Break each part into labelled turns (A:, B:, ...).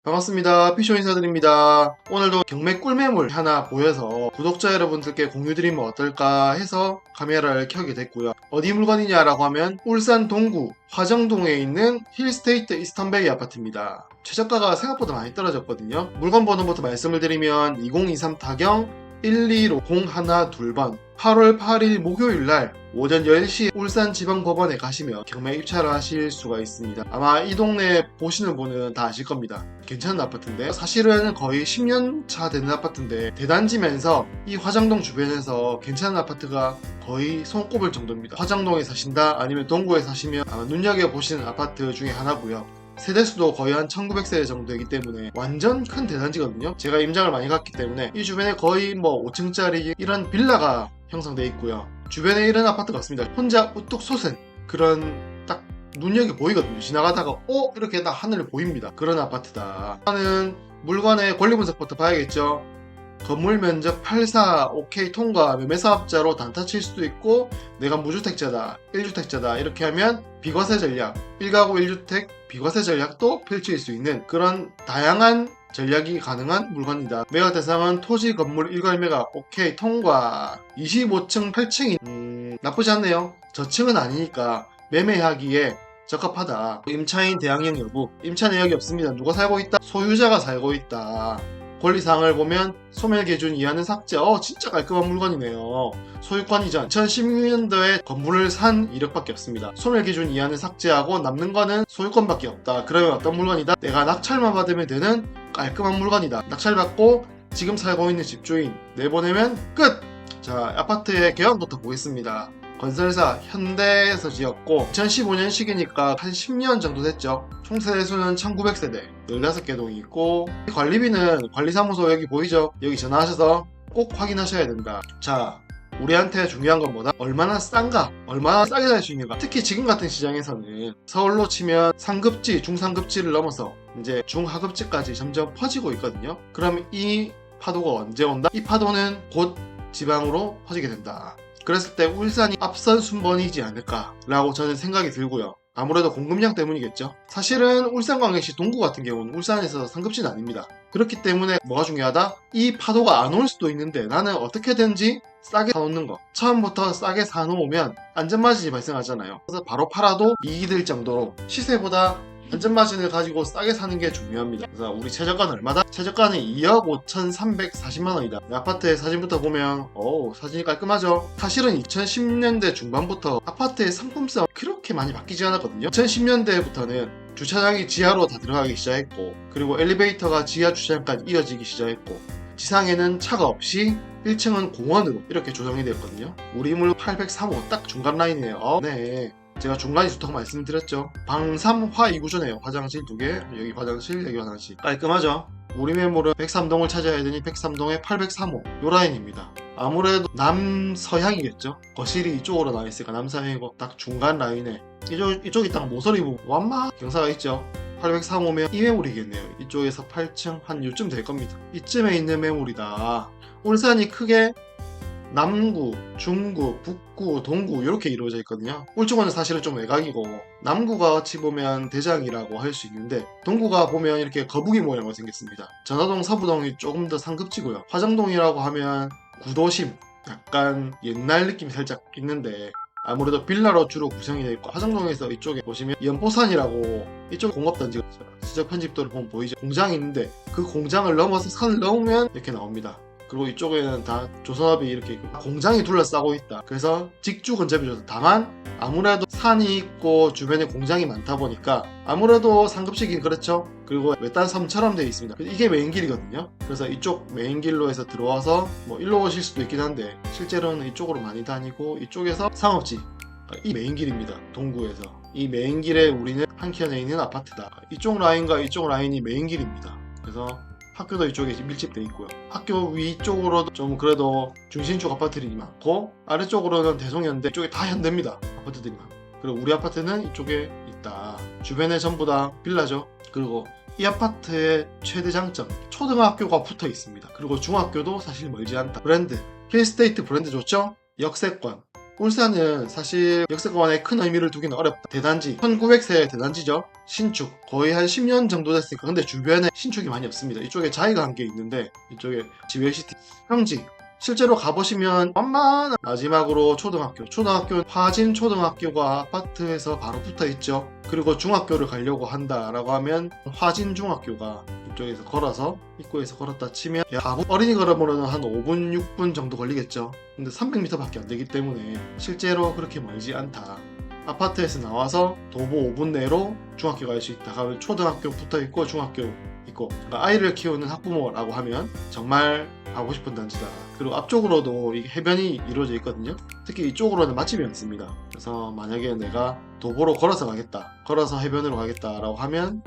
A: 반갑습니다. 피쇼 인사드립니다. 오늘도 경매 꿀매물 하나 보여서 구독자 여러분들께 공유드리면 어떨까 해서 카메라를 켜게 됐고요. 어디 물건이냐라고 하면 울산 동구 화정동에 있는 힐스테이트 이스턴베이 아파트입니다. 최저가가 생각보다 많이 떨어졌거든요. 물건 번호부터 말씀을 드리면 2023 타경 125 012번 8월 8일 목요일날 오전 10시 울산지방법원에 가시면 경매 입찰을 하실 수가 있습니다. 아마 이 동네 보시는 분은 다 아실 겁니다. 괜찮은 아파트인데 사실은 거의 10년 차 되는 아파트인데 대단지면서 이 화장동 주변에서 괜찮은 아파트가 거의 손꼽을 정도입니다. 화장동에 사신다 아니면 동구에 사시면 아마 눈여겨보시는 아파트 중에 하나고요. 세대수도 거의 한 1900세대 정도이기 때문에 완전 큰 대단지거든요. 제가 임장을 많이 갔기 때문에 이 주변에 거의 5층짜리 이런 빌라가 형성되어 있고요. 주변에 이런 아파트가 없습니다. 혼자 우뚝 솟은 그런 딱 눈여겨 보이거든요. 지나가다가 이렇게 딱 하늘을 보입니다. 그런 아파트다. 저는 물건의 권리 분석부터 봐야겠죠. 건물 면적 84 오케이 통과 매매사업자로 단타 칠 수도 있고 내가 무주택자다 1주택자다 이렇게 하면 비과세 전략 1가구 1주택 비과세 전략도 펼칠 수 있는 그런 다양한 전략이 가능한 물건이다. 매각 대상은 토지 건물 일괄매각 오케이 통과 25층 8층이 나쁘지 않네요. 저층은 아니니까 매매하기에 적합하다. 임차인 대항력 여부 임차 내역이 없습니다. 누가 살고 있다? 소유자가 살고 있다. 권리사항을 보면 소멸기준 이하는 삭제. 진짜 깔끔한 물건이네요. 소유권 이전 2016년도에 건물을 산 이력밖에 없습니다. 소멸기준 이하는 삭제하고 남는 거는 소유권밖에 없다. 그러면 어떤 물건이다? 내가 낙찰만 받으면 되는 깔끔한 물건이다. 낙찰받고 지금 살고 있는 집주인 내보내면 끝! 자, 아파트의 계약부터 보겠습니다. 건설사 현대에서 지었고 2015년식이니까 한 10년 정도 됐죠. 총 세대수는 1900세대 15개 동이 있고 관리비는 관리사무소 여기 보이죠? 여기 전화하셔서 꼭 확인하셔야 된다. 자, 우리한테 중요한 건 뭐다? 얼마나 싼가? 얼마나 싸게 살 수 있는가? 특히 지금 같은 시장에서는 서울로 치면 상급지, 중상급지를 넘어서 이제 중하급지까지 점점 퍼지고 있거든요. 그럼 이 파도가 언제 온다? 이 파도는 곧 지방으로 퍼지게 된다. 그랬을 때 울산이 앞선 순번이지 않을까라고 저는 생각이 들고요. 아무래도 공급량 때문이겠죠. 사실은 울산광역시 동구 같은 경우는 울산에서 상급지는 아닙니다. 그렇기 때문에 뭐가 중요하다? 이 파도가 안 올 수도 있는데 나는 어떻게든지 싸게 사놓는 거. 처음부터 싸게 사놓으면 안전마진이 발생하잖아요. 그래서 바로 팔아도 이익이 될 정도로 시세보다 안전마진을 가지고 싸게 사는 게 중요합니다. 그래서 우리 최저가는 얼마다? 최저가는 2억 5,340만원이다. 아파트의 사진부터 보면 사진이 깔끔하죠? 사실은 2010년대 중반부터 아파트의 상품성 그렇게 많이 바뀌지 않았거든요. 2010년대부터는 주차장이 지하로 다 들어가기 시작했고 그리고 엘리베이터가 지하 주차장까지 이어지기 시작했고 지상에는 차가 없이 1층은 공원으로 이렇게 조정이 되었거든요. 우리 물 803호 딱 중간 라인이에요. 네. 제가 중간이 좋다고 말씀드렸죠. 방 3화 2구조네요. 화장실 2개, 여기 화장실, 여기 화장실. 깔끔하죠? 우리 매물은 103동을 찾아야 되니 103동에 803호 요 라인입니다. 아무래도 남서향이겠죠. 거실이 이쪽으로 나와있으니까 남서향이고 딱 중간 라인에 이쪽이 딱 모서리 부분 완막 경사가 있죠. 803호면 이 매물이겠네요. 이쪽에서 8층 한 요쯤 될 겁니다. 이쯤에 있는 매물이다. 울산이 크게 남구, 중구, 북구, 동구 이렇게 이루어져 있거든요. 울주군은 사실은 좀 외곽이고 남구가 어찌 보면 대장이라고 할 수 있는데 동구가 보면 이렇게 거북이 모양으로 생겼습니다. 전화동, 서부동이 조금 더 상급지고요. 화정동이라고 하면 구도심, 약간 옛날 느낌이 살짝 있는데 아무래도 빌라로 주로 구성이 되어 있고 화정동에서 이쪽에 보시면 연포산이라고 이쪽 공업단지가 지적 편집도를 보면 보이죠. 공장이 있는데 그 공장을 넘어서 산을 넘으면 이렇게 나옵니다. 그리고 이쪽에는 다 조선업이 이렇게 있고 공장이 둘러싸고 있다. 그래서 직주 근접이 좋다. 다만 아무래도 산이 있고 주변에 공장이 많다 보니까 아무래도 상급지긴 그렇죠. 그리고 외딴 섬처럼 되어 있습니다. 이게 메인길이거든요. 그래서 이쪽 메인길로 해서 들어와서 일로 오실 수도 있긴 한데 실제로는 이쪽으로 많이 다니고 이쪽에서 상업지 이 메인길입니다. 동구에서 이 메인길에 우리는 한켠에 있는 아파트다. 이쪽 라인과 이쪽 라인이 메인길입니다. 그래서 학교도 이쪽에 밀집되어 있고요. 학교 위쪽으로도 좀 그래도 중심축 아파트들이 많고 아래쪽으로는 대송현대 이쪽에 다 현대입니다. 아파트들이 많고 그리고 우리 아파트는 이쪽에 있다. 주변에 전부 다 빌라죠. 그리고 이 아파트의 최대 장점 초등학교가 붙어 있습니다. 그리고 중학교도 사실 멀지 않다. 브랜드 힐스테이트 브랜드 좋죠? 역세권 울산은 사실 역세권에 큰 의미를 두기는 어렵다. 대단지 1900세 대단지죠. 신축 거의 한 10년 정도 됐으니까. 근데 주변에 신축이 많이 없습니다. 이쪽에 자이가 한 개 있는데 이쪽에 지웰시티 평지 실제로 가보시면 만만한. 마지막으로 초등학교는 화진 초등학교가 아파트에서 바로 붙어 있죠. 그리고 중학교를 가려고 한다라고 하면 화진 중학교가 이쪽에서 걸어서 입구에서 걸었다 치면 어린이 걸음으로는 한 5분 6분 정도 걸리겠죠. 근데 300m밖에 안 되기 때문에 실제로 그렇게 멀지 않다. 아파트에서 나와서 도보 5분 내로 중학교 갈 수 있다. 가면 초등학교 붙어 있고 중학교 있고, 그러니까 아이를 키우는 학부모라고 하면 정말 가고 싶은 단지다. 그리고 앞쪽으로도 이 해변이 이루어져 있거든요. 특히 이쪽으로는 맛집이 많습니다. 그래서 만약에 내가 도보로 걸어서 가겠다, 걸어서 해변으로 가겠다라고 하면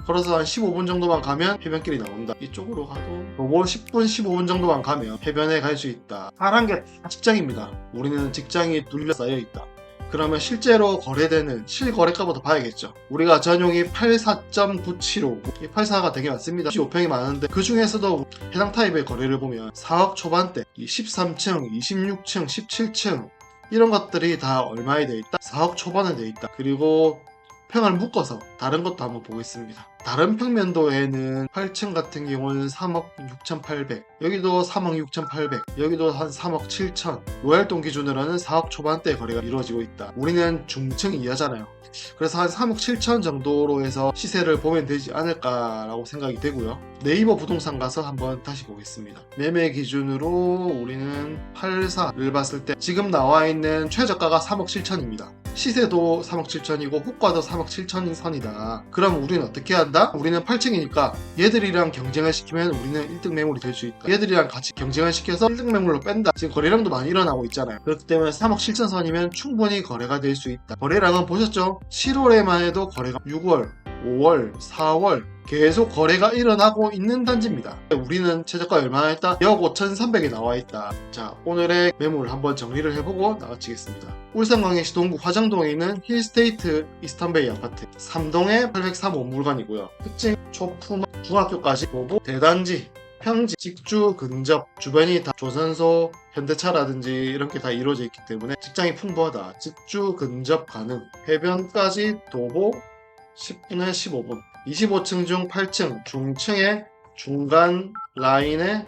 A: 걸어서 한 15분 정도만 가면 해변길이 나온다. 이쪽으로 가도 도보 10분 15분 정도만 가면 해변에 갈 수 있다. 파란 게 다 직장입니다. 우리는 직장이 둘러싸여 있다. 그러면 실제로 거래되는 실거래가부터 봐야겠죠. 우리가 전용이 84.975, 이 84가 되게 많습니다. 95평이 많은데 그 중에서도 해당 타입의 거래를 보면 4억 초반대, 13층, 26층, 17층 이런 것들이 다 얼마에 돼 있다? 4억 초반에 돼 있다. 그리고 평을 묶어서 다른 것도 한번 보겠습니다. 다른 평면도에는 8층 같은 경우는 3억 6,800, 여기도 3억 6,800, 여기도 한 3억 7천, 로얄동 기준으로는 4억 초반대 거래가 이루어지고 있다. 우리는 중층 이하잖아요. 그래서 한 3억 7천 정도로 해서 시세를 보면 되지 않을까라고 생각이 되고요. 네이버 부동산 가서 한번 다시 보겠습니다. 매매 기준으로 우리는 84를 봤을 때 지금 나와 있는 최저가가 3억 7천입니다. 시세도 3억 7천이고 호가도 3억 7천 선이다. 그럼 우리는 어떻게 한다? 우리는 8층이니까 얘들이랑 경쟁을 시키면 우리는 1등 매물이 될 수 있다. 얘들이랑 같이 경쟁을 시켜서 1등 매물로 뺀다. 지금 거래량도 많이 일어나고 있잖아요. 그렇기 때문에 3억 7천 선이면 충분히 거래가 될 수 있다. 거래량은 보셨죠? 7월에만 해도 거래가 6월, 5월, 4월 계속 거래가 일어나고 있는 단지입니다. 우리는 최저가 얼마나 했다? 2억 5,300에 나와 있다. 자, 오늘의 매물 한번 정리를 해보고 나가치겠습니다. 울산광역시 동구 화정동에 있는 힐스테이트 이스턴베이 아파트 3동에 803호 물건이고요. 특징 초품 중학교까지 보고 대단지 평지, 직주 근접, 주변이 다 조선소, 현대차라든지 이런 게 다 이루어져 있기 때문에 직장이 풍부하다. 직주 근접 가능. 해변까지 도보 10분에 15분. 25층 중 8층 중층의 중간 라인에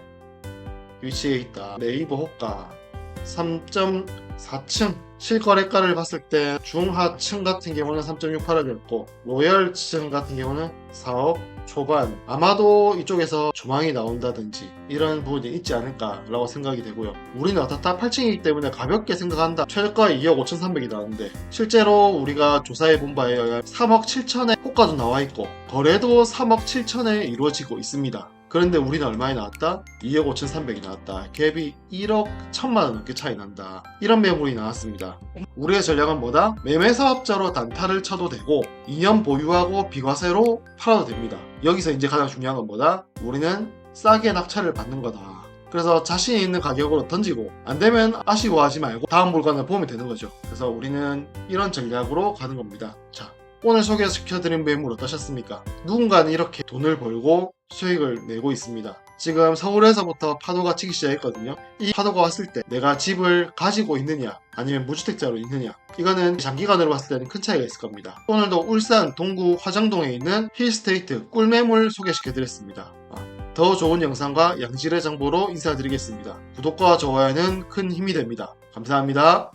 A: 위치해 있다. 네이버 호가 3.4층. 실거래가를 봤을 때 중하층 같은 경우는 3.68억이었고 로열층 같은 경우는 4억 초반. 아마도 이쪽에서 조망이 나온다든지 이런 부분이 있지 않을까 라고 생각이 되고요. 우리는 어떻다 8층이기 때문에 가볍게 생각한다. 최저가 2억 5,300이 나오는데 실제로 우리가 조사해 본 바에 의하면 3억 7천에 호가도 나와 있고 거래도 3억 7천에 이루어지고 있습니다. 그런데 우리는 얼마에 나왔다? 2억 5,300이 나왔다. 갭이 1억 1천만원 넘게 차이 난다. 이런 매물이 나왔습니다. 우리의 전략은 뭐다? 매매사업자로 단타를 쳐도 되고 2년 보유하고 비과세로 팔아도 됩니다. 여기서 이제 가장 중요한 건 뭐다? 우리는 싸게 낙찰을 받는 거다. 그래서 자신 있는 가격으로 던지고 안되면 아쉬워하지 말고 다음 물건을 보면 되는 거죠. 그래서 우리는 이런 전략으로 가는 겁니다. 자, 오늘 소개시켜드린 매물 어떠셨습니까? 누군가는 이렇게 돈을 벌고 수익을 내고 있습니다. 지금 서울에서부터 파도가 치기 시작했거든요. 이 파도가 왔을 때 내가 집을 가지고 있느냐 아니면 무주택자로 있느냐, 이거는 장기간으로 봤을 때는 큰 차이가 있을 겁니다. 오늘도 울산 동구 화정동에 있는 힐스테이트 꿀매물 소개시켜드렸습니다. 더 좋은 영상과 양질의 정보로 인사드리겠습니다. 구독과 좋아요는 큰 힘이 됩니다. 감사합니다.